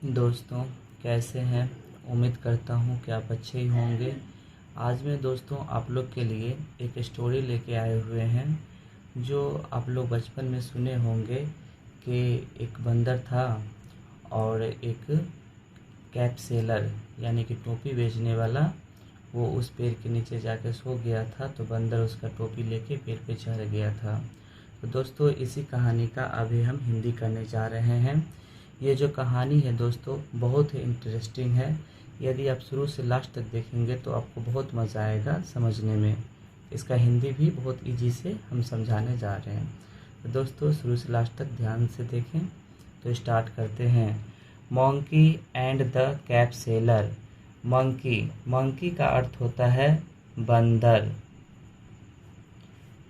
दोस्तों, कैसे हैं? उम्मीद करता हूँ कि आप अच्छे ही होंगे। आज मैं दोस्तों आप लोग के लिए एक स्टोरी लेके आए हुए हैं, जो आप लोग बचपन में सुने होंगे कि एक बंदर था और एक कैप सेलर यानी कि टोपी बेचने वाला वो उस पेड़ के नीचे जाकर सो गया था। तो बंदर उसका टोपी लेके पेड़ पे चढ़ गया था। तो दोस्तों, इसी कहानी का अभी हम हिंदी करने जा रहे हैं। ये जो कहानी है दोस्तों, बहुत ही इंटरेस्टिंग है। यदि आप शुरू से लास्ट तक देखेंगे तो आपको बहुत मज़ा आएगा समझने में। इसका हिंदी भी बहुत इजी से हम समझाने जा रहे हैं। तो दोस्तों, शुरू से लास्ट तक ध्यान से देखें। तो स्टार्ट करते हैं। Monkey and the cap seller. Monkey का अर्थ होता है बंदर।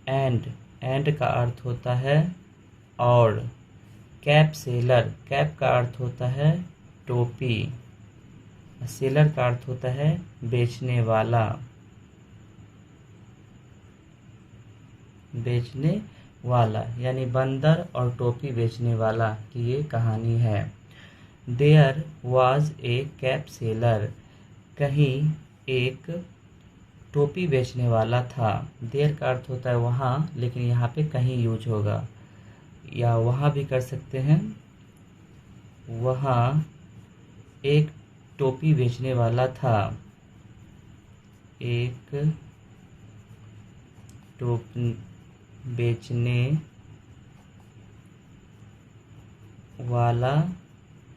एंड का अर्थ होता है और। कैप का अर्थ होता है टोपी। सेलर का अर्थ होता है बेचने वाला यानी बंदर और टोपी बेचने वाला की ये कहानी है। There was a cap seller. कहीं एक टोपी बेचने वाला था। देयर का अर्थ होता है वहाँ, लेकिन यहाँ पे कहीं यूज होगा, या वहाँ भी कर सकते हैं। वहाँ एक टोपी बेचने वाला था। एक टोपी बेचने वाला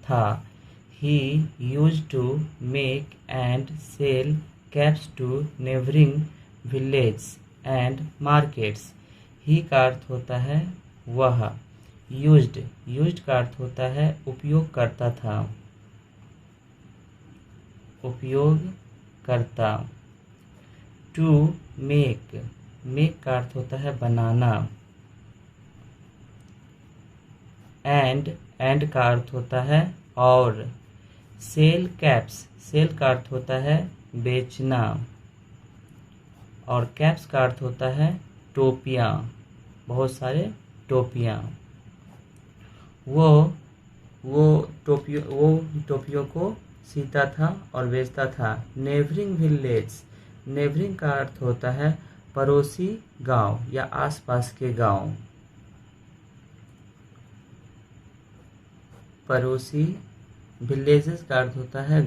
था। He used to make and sell caps to neighboring villages and markets. He का अर्थ होता है वह। used का अर्थ होता है उपयोग करता था, उपयोग करता। to make का अर्थ होता है बनाना। and का अर्थ होता है और। सेल का अर्थ होता है बेचना, और कैप्स का अर्थ होता है टोपियाँ, बहुत सारे टोपियाँ। वो टोपियों को सीता था और बेचता था। नेबरिंग का अर्थ होता है पड़ोसी गांव या आसपास के गांव। पड़ोसी। विलेजेस का अर्थ होता है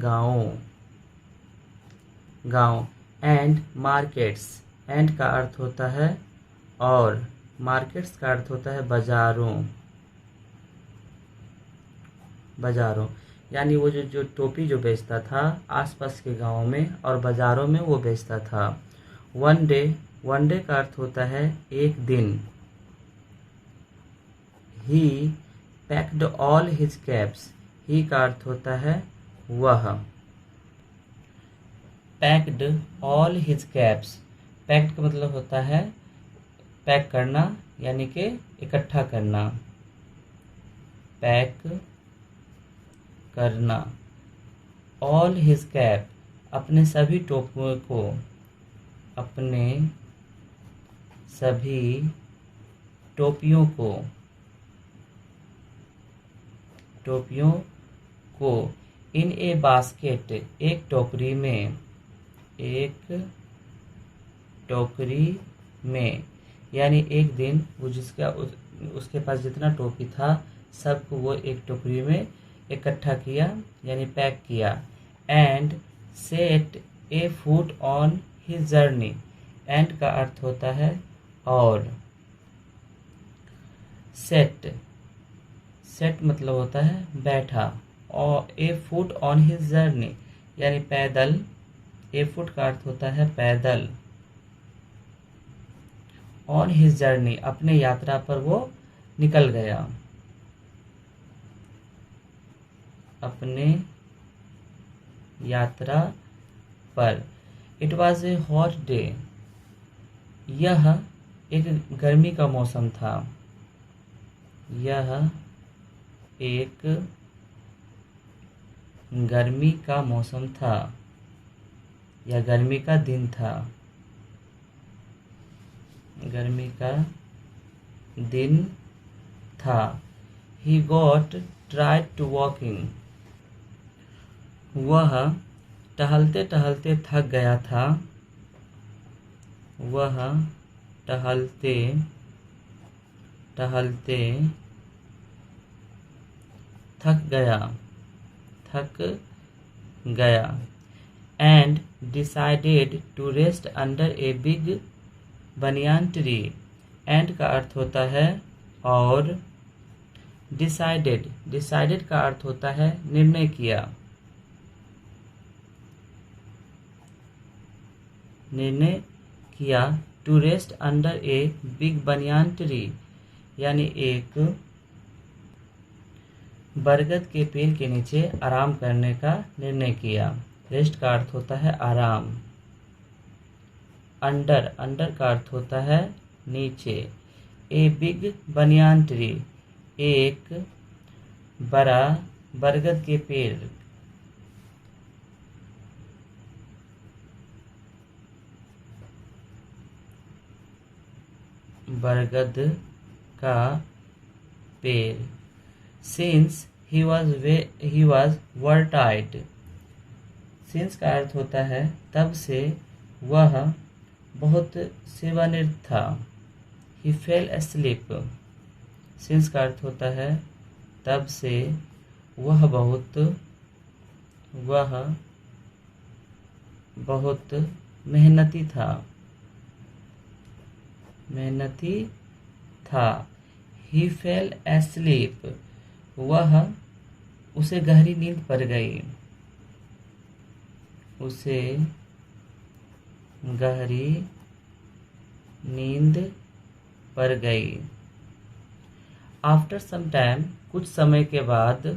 गांव। एंड मार्केट्स का अर्थ होता है और। मार्केट्स का अर्थ होता है बाजारों। यानी वो जो टोपी जो बेचता था आसपास के गांवों में और बाजारों में वो बेचता था। वन डे का अर्थ होता है एक दिन। ही पैक्ड ऑल हिज कैप्स। ही का अर्थ होता है वह। Packed all his caps. Packed का मतलब होता है पैक करना, यानी कि इकट्ठा करना। पैक करना। ऑल हिज कैप अपने सभी टोपियों को। अपने सभी टोपियों को इन ए बास्केट एक टोकरी में। यानी एक दिन वो उसके पास जितना टोपी था सबको वो एक टोकरी में इकट्ठा किया, यानी पैक किया। And set a foot on his journey. And का अर्थ होता है और। सेट मतलब होता है बैठा, और ए फुट ऑन हिज जर्नी यानी पैदल। ए फुट का अर्थ होता है पैदल। ऑन हिज जर्नी अपने यात्रा पर वो निकल गया। अपने यात्रा पर। It was a hot day. यह एक गर्मी का मौसम था। यह एक गर्मी का मौसम था या गर्मी का दिन था। गर्मी का दिन था। He got tried to walking. वह टहलते टहलते थक गया था। वह टहलते टहलते थक गया and decided to rest under a big banyan tree। and का अर्थ होता है और, decided का अर्थ होता है निर्णय किया to rest under a big banyan tree, यानी एक बरगद के पेड़ के नीचे आराम करने का निर्णय किया। रेस्ट का अर्थ होता है आराम। अंडर का अर्थ होता है नीचे। ए बिग बनियान ट्री, एक बड़ा बरगद के पेड़। बरगद का पेड़। Since he was were tired, since का अर्थ होता है तब से वह बहुत सेवानिवृत्त था। ही फेल asleep, सिंस का अर्थ होता है तब से वह बहुत मेहनती था। ही फेल asleep, उसे गहरी नींद पड़ गई। उसे गहरी नींद पड़ गई। आफ्टर सम टाइम, कुछ समय के बाद।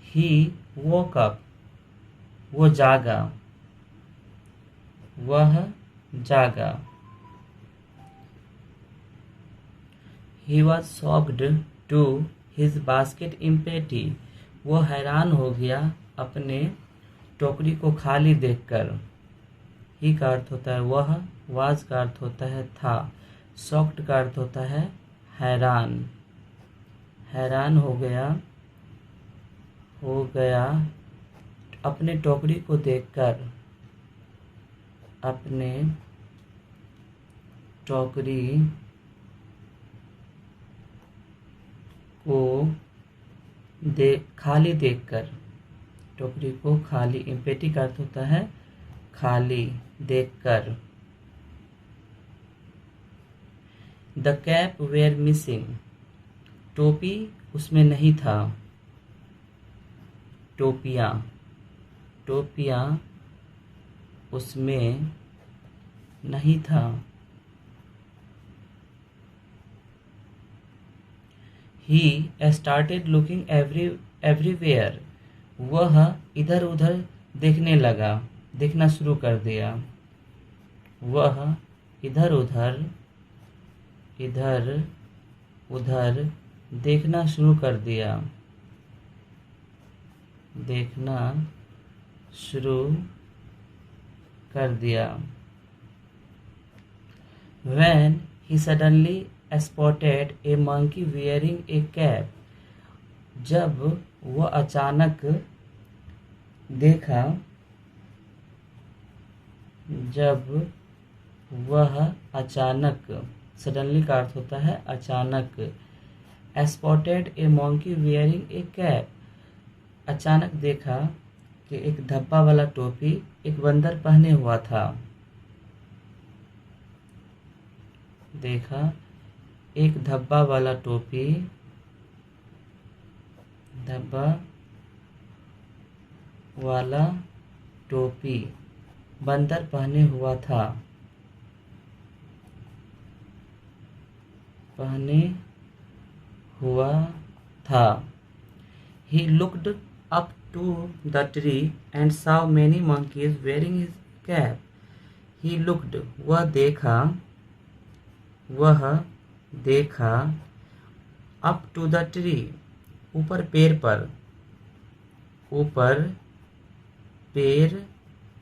ही woke up, वो जागा। He was shocked to his basket empty, वो हैरान हो गया अपने टोकरी को खाली देखकर। ही का अर्थ होता है वह, was का अर्थ होता है था, shocked का अर्थ होता है हैरान हो गया अपने टोकरी को देखकर। अपने टोकरी को खाली देखकर। टोकरी को खाली, एम्प्टी का अर्थ होता है खाली देखकर। द कैप वेयर मिसिंग, टोपी उसमें नहीं था। टोपियाँ उसमें नहीं था। He started looking everywhere, वह इधर उधर देखना शुरू कर दिया। वह इधर उधर देखना शुरू कर दिया। When he suddenly spotted a monkey wearing a cap, जब वह अचानक सडनली का अर्थ होता है अचानक। spotted a monkey wearing a cap, अचानक देखा कि एक धब्बा वाला टोपी एक बंदर पहने हुआ था। देखा एक धब्बा वाला टोपी बंदर पहने हुआ था। He looked up to the tree and saw many monkeys wearing his cap. He looked, वह देखा up to the tree, ऊपर पेड़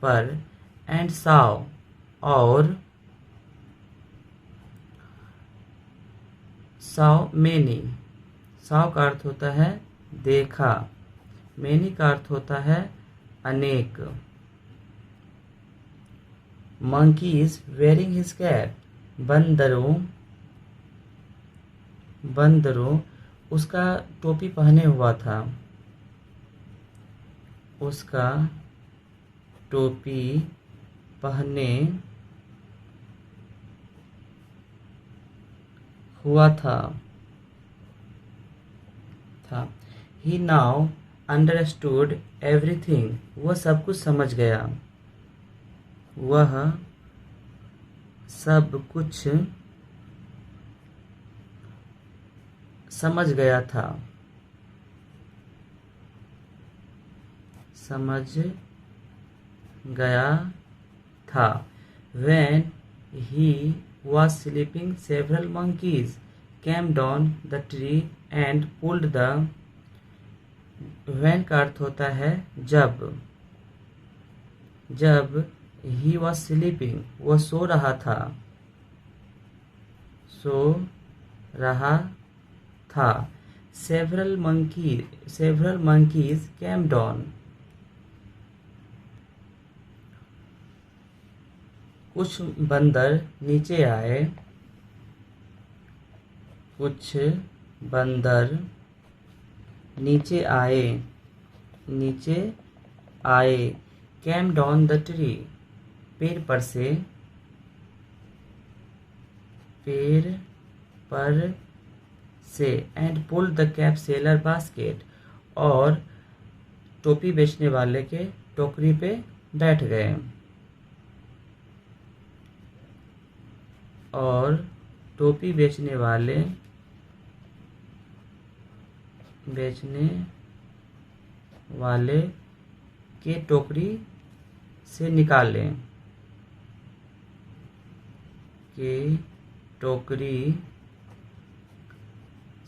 पर and saw, saw many। saw का अर्थ होता है देखा, many का अर्थ होता है अनेक। monkey is wearing his cap। बंदरों उसका टोपी पहने हुआ था, उसका टोपी पहने हुआ था। He now understood everything। वह सब कुछ समझ गया, वह सब कुछ समझ गया था, समझ गया था। When he was sleeping, several monkeys came down the tree and pulled the। when का अर्थ होता है जब। जब he was sleeping वह सो रहा था, सो रहा था। several monkeys came down। कुछ बंदर नीचे आए, कुछ बंदर नीचे आए, नीचे आए। came down the tree पेड़ पर से, पेड़ पर से। and pulled the cap seller basket और टोपी बेचने वाले के टोकरी पे बैठ गए, और टोपी बेचने वाले के टोकरी से निकाले, के टोकरी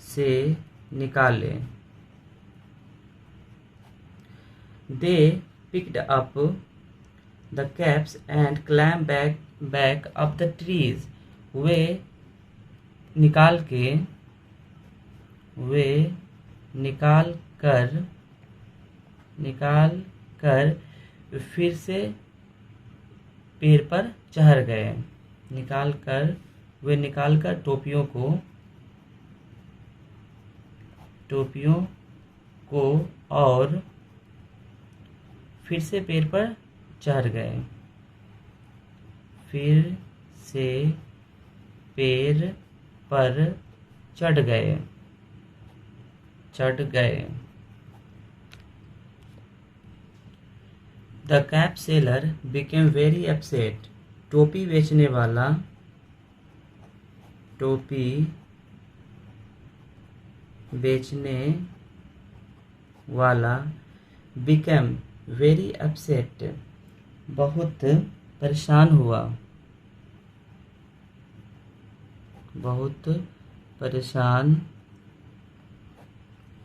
से निकाले। They picked up the caps and climbed back up the trees। वे निकाल कर फिर से पेड़ पर चढ़ गए। निकाल कर टोपियों को और फिर से पेड़ पर चढ़ गए, फिर से पेड़ पर चढ़ गए। The cap seller became very upset। टोपी बेचने वाला became very upset बहुत परेशान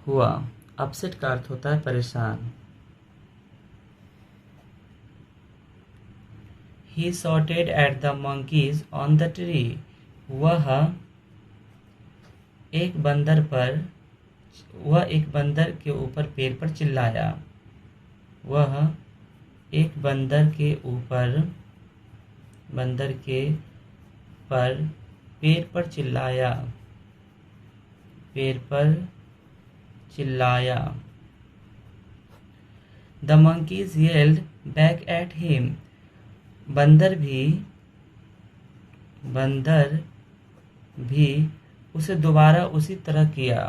हुआ। अपसेट का अर्थ होता है परेशान। He shouted at the monkeys on the tree। वह एक बंदर के ऊपर पेड़ पर चिल्लाया। पेड़ पर चिल्लाया। The monkeys yelled back at him। बंदर भी उसे दोबारा उसी तरह किया।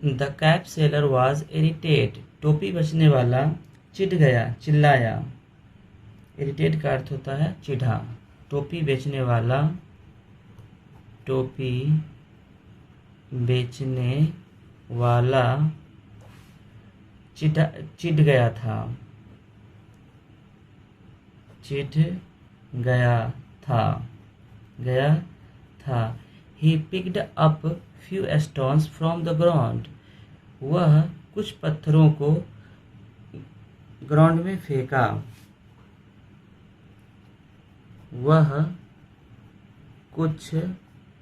The cap seller was irritated। टोपी बेचने वाला चिल्लाया। इरिटेट का अर्थ होता है चिढ़ा। टोपी बेचने वाला चिढ़ गया था। He picked up few stones from the ground. वह कुछ पत्थरों को ग्राउंड में फेंका। वह कुछ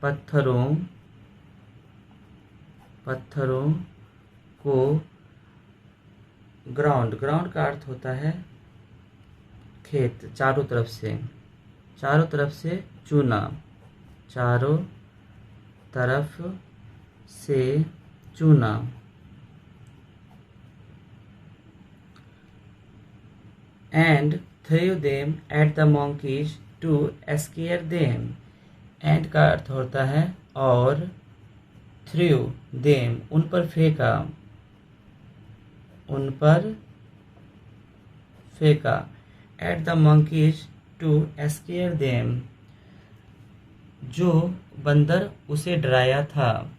पत्थरों को ग्राउंड का अर्थ होता है खेत, चारों तरफ से चुना, चारों तरफ से चुना। And threw them at the monkeys to scare them. And का अर्थ होता है और threw them उन पर फेंका, at the monkeys to scare them, जो बंदर उसे डराया था,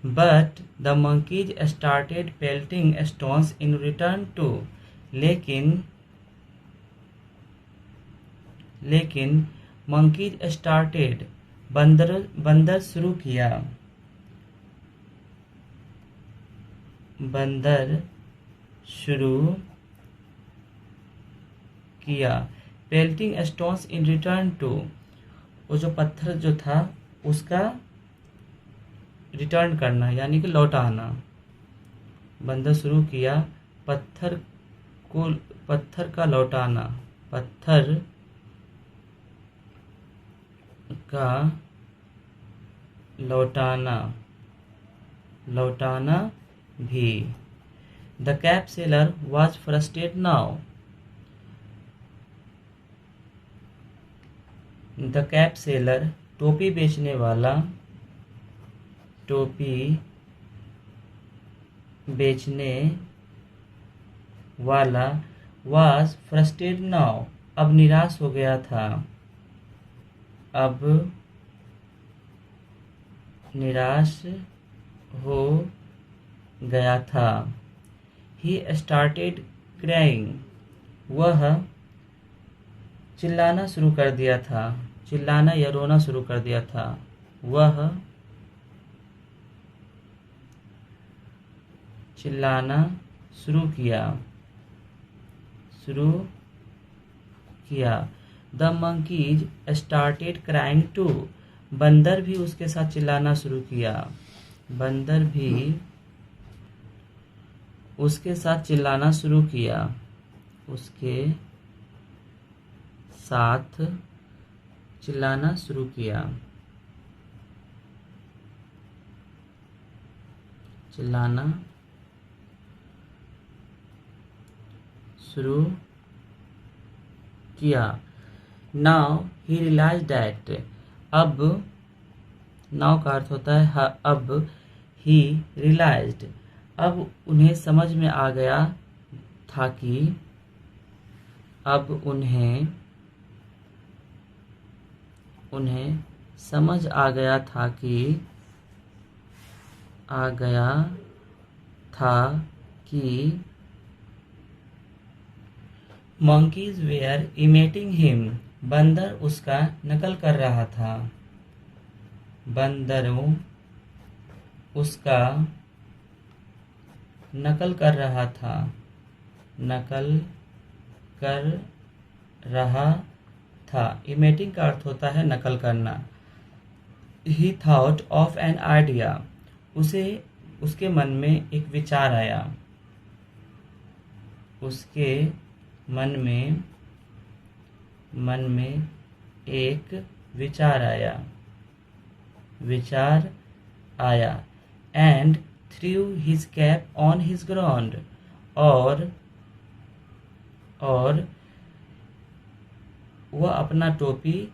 But the monkeys started pelting stones in return too. लेकिन monkeys started बंदर शुरू किया pelting stones in return to, वो जो पत्थर जो था उसका रिटर्न करना यानी कि लौटाना। बंदर शुरू किया पत्थर का लौटाना, पत्थर का लौटाना भी। The cap seller was frustrated now. The cap seller टोपी बेचने वाला was frustrated now, अब निराश हो गया था। He started crying, वह चिल्लाना शुरू कर दिया था, चिल्लाना या रोना शुरू कर दिया था। वह चिल्लाना शुरू किया। The monkeys started crying too. बंदर भी उसके साथ चिल्लाना शुरू किया। उसके साथ चिल्लाना शुरू किया। Now he realized that, अब now का अर्थ होता है अब, he realized, अब उन्हें समझ में आ गया था कि, समझ आ गया था कि monkeys were imitating him. बंदर उसका नकल कर रहा था। बंदरों उसका नकल कर रहा था। इमेटिंग का अर्थ होता है नकल करना। He thought of an idea. उसके मन में एक विचार आया। एक विचार आया। And threw his cap on his ground. और वह अपना टोपी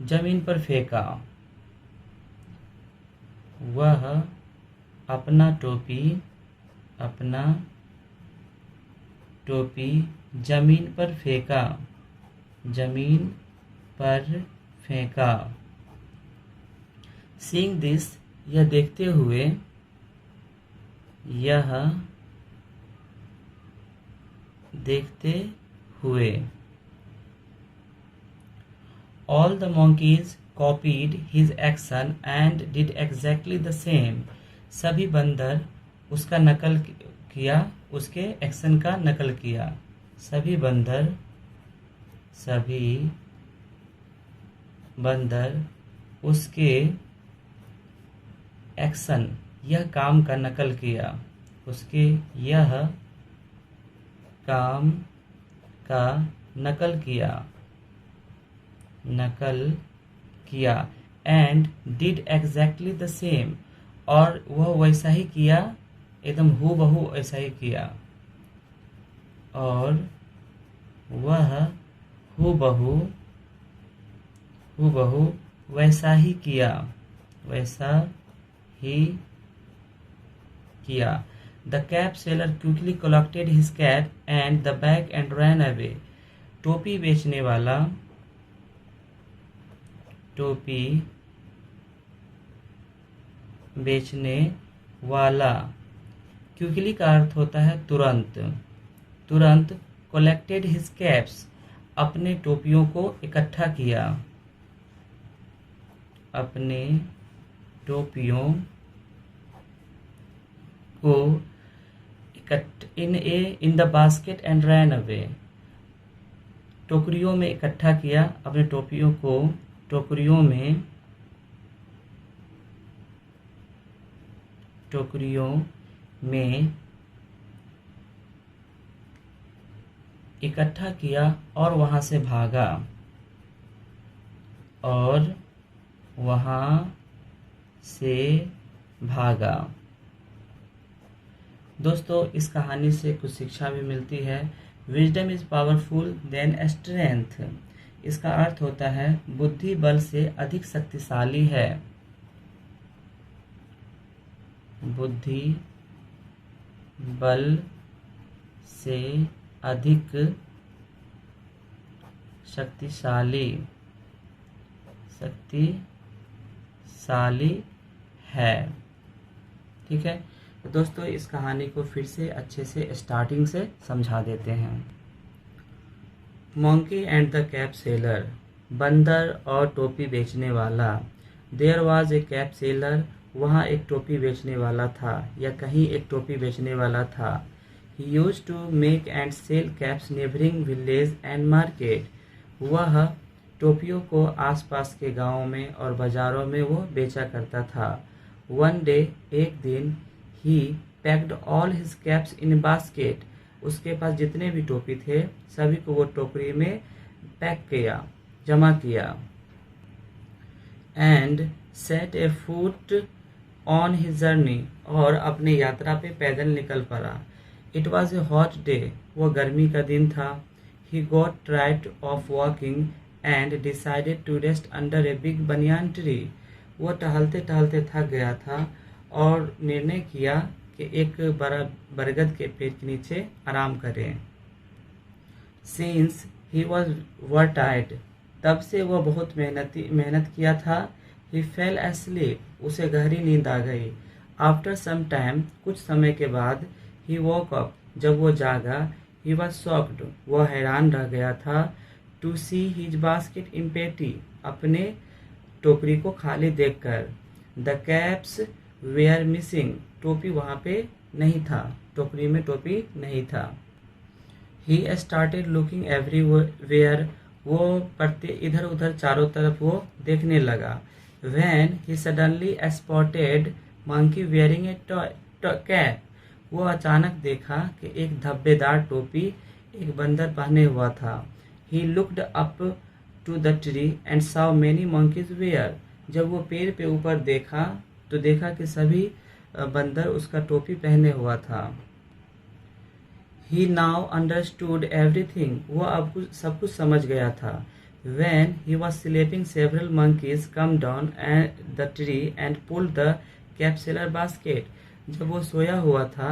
जमीन पर फेंका। वह अपना टोपी जमीन पर फेंका। Seeing this, यह देखते हुए, यह देखते हुए। All the monkeys copied his action and did exactly the same. सभी बंदर उसका नकल किया, उसके एक्शन का नकल किया। सभी बंदर उसके एक्शन, यह काम का नकल किया, उसके यह काम का नकल किया and did exactly the same, और वह वैसा ही किया, एकदम हूबहू ऐसा ही किया, और वह हूबहू वैसा ही किया। The cap seller quickly collected his cap and the bag and ran away. टोपी बेचने वाला, क्विकली का अर्थ होता है तुरंत। collected his caps, अपने टोपियों को इकट्ठा किया, अपने टोपियों को in the basket and ran away, टोकरियों में इकट्ठा किया, अपने टोपियों को टोकरियों में इकट्ठा किया और वहां से भागा। दोस्तों, इस कहानी से कुछ शिक्षा भी मिलती है। Wisdom is powerful than strength. इसका अर्थ होता है बुद्धि बल से अधिक शक्तिशाली है। बुद्धि बल से अधिक शक्तिशाली है। ठीक है, तो दोस्तों इस कहानी को फिर से अच्छे से स्टार्टिंग से समझा देते हैं। Monkey and the cap seller, बंदर और टोपी बेचने वाला। There was a cap seller, वहाँ एक टोपी बेचने वाला था, या कहीं एक टोपी बेचने वाला था। He used to make and sell caps neighbouring village and market. वह टोपियों को आसपास के गांवों में और बाजारों में वो बेचा करता था। वन डे, एक दिन, ही पैक्ड ऑल हिज कैप्स इन बास्केट। उसके पास जितने भी टोपी थे सभी को वो टोकरी में पैक किया, जमा किया। And set a foot on his journey, और अपने यात्रा पे पैदल निकल पड़ा। It was a hot day, वह गर्मी का दिन था। He got tired of walking and decided to rest under a big banyan tree. वह टहलते टहलते थक गया था और निर्णय किया कि एक बड़ा बरगद के पेड़ के नीचे आराम करें। सिंस ही वर टायर्ड, तब से वह बहुत मेहनत किया था। ही फेल asleep, उसे गहरी नींद आ गई। आफ्टर सम टाइम, कुछ समय के बाद, ही वोक अप, जब वो जागा। ही वॉज शॉक्ड, वह हैरान रह गया था। To see his basket empty, अपने टोकरी को खाली देखकर। द कैप्स वेयर मिसिंग, टोपी वहाँ पे नहीं था, टोकरी में टोपी नहीं था। ही स्टार्टेड लुकिंग एवरीवेयर, वो पढ़ते इधर उधर चारों तरफ वो देखने लगा। When he suddenly spotted monkey wearing a cap, वो अचानक देखा कि एक धब्बेदार टोपी एक बंदर पहने हुआ था। He looked up to the tree and saw many monkeys wear, जब वो पेड़ पे ऊपर देखा तो देखा कि सभी बंदर उसका टोपी पहने हुआ था। He now understood everything, वो अब सब कुछ समझ गया था। When he was sleeping, several monkeys come down the tree and pulled the cap seller basket. जब वो सोया हुआ था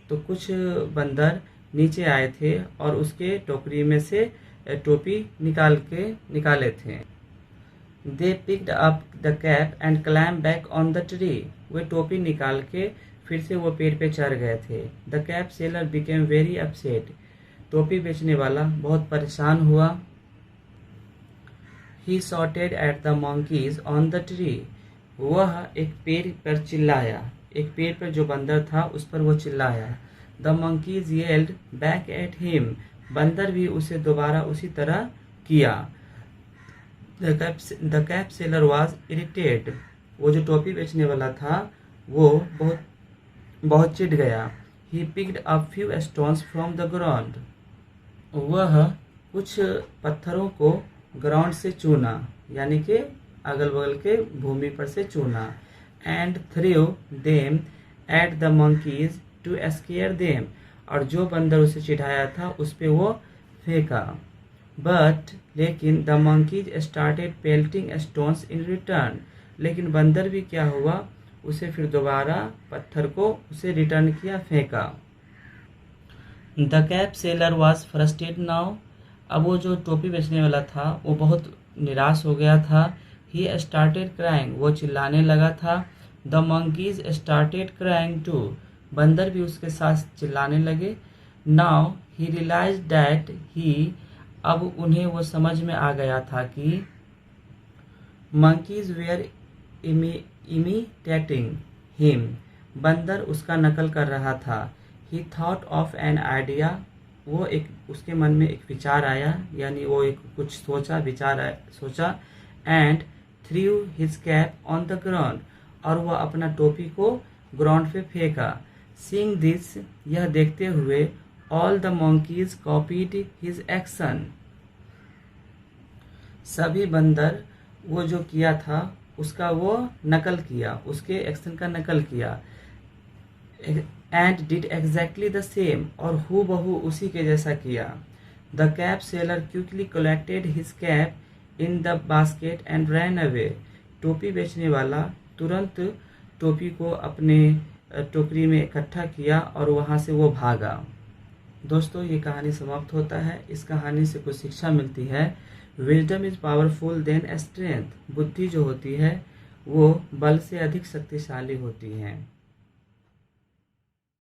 तो कुछ बंदर नीचे आए थे और उसके टोकरी में से टोपी निकाले थे। They picked up the cap and climbed back on the tree. वे टोपी निकाल के फिर से वो पेड़ पे चढ़ गए थे। The cap seller became very upset. टोपी बेचने वाला बहुत परेशान हुआ। He shouted at the monkeys on the tree. वह एक पेड़ पर चिल्लाया, एक पेड़ पर जो बंदर था उस पर वो चिल्लाया। The monkeys yelled back at him. बंदर भी उसे दोबारा उसी तरह किया। The cap seller was irritated. वो जो टोपी बेचने वाला था वो बहुत चिढ़ गया। He picked up few stones from the ground. वह कुछ पत्थरों को ग्राउंड से चुना, यानी कि अगल बगल के भूमि पर से चुना। And threw them at the monkeys to scare them. और जो बंदर उसे चिढ़ाया था उस पे वो फेंका। बट लेकिन the monkeys started pelting stones in return. लेकिन बंदर भी क्या हुआ, उसे फिर दोबारा पत्थर को उसे रिटर्न किया, फेंका। The cap seller was frustrated now. अब वो जो टोपी बेचने वाला था वो बहुत निराश हो गया था। He started crying. वो चिल्लाने लगा था। The monkeys started crying too. बंदर भी उसके साथ चिल्लाने लगे। Now he realise that he. अब उन्हें वो समझ में आ गया था कि मंकीज वेयर इमिटेटिंग हिम। बंदर उसका नकल कर रहा था। ही थॉट ऑफ एन आइडिया। वो उसके मन में एक विचार आया, यानी वो कुछ सोचा। And through his cap on the ground. और वह अपना टोपी को ग्राउंड पे फेंका। सीइंग दिस, यह देखते हुए, all the monkeys copied his action. सभी बंदर वो जो किया था उसका वो नकल किया, उसके एक्शन का नकल किया। And did exactly the same. और हूबहू उसी के जैसा किया। The cap seller quickly collected his cap in the basket and ran away. टोपी बेचने वाला तुरंत टोपी को अपने टोकरी में इकट्ठा किया और वहाँ से वो भागा। दोस्तों, ये कहानी समाप्त होता है। इस कहानी से कुछ शिक्षा मिलती है। Wisdom is powerful than strength. बुद्धि जो होती है वो बल से अधिक शक्तिशाली होती है।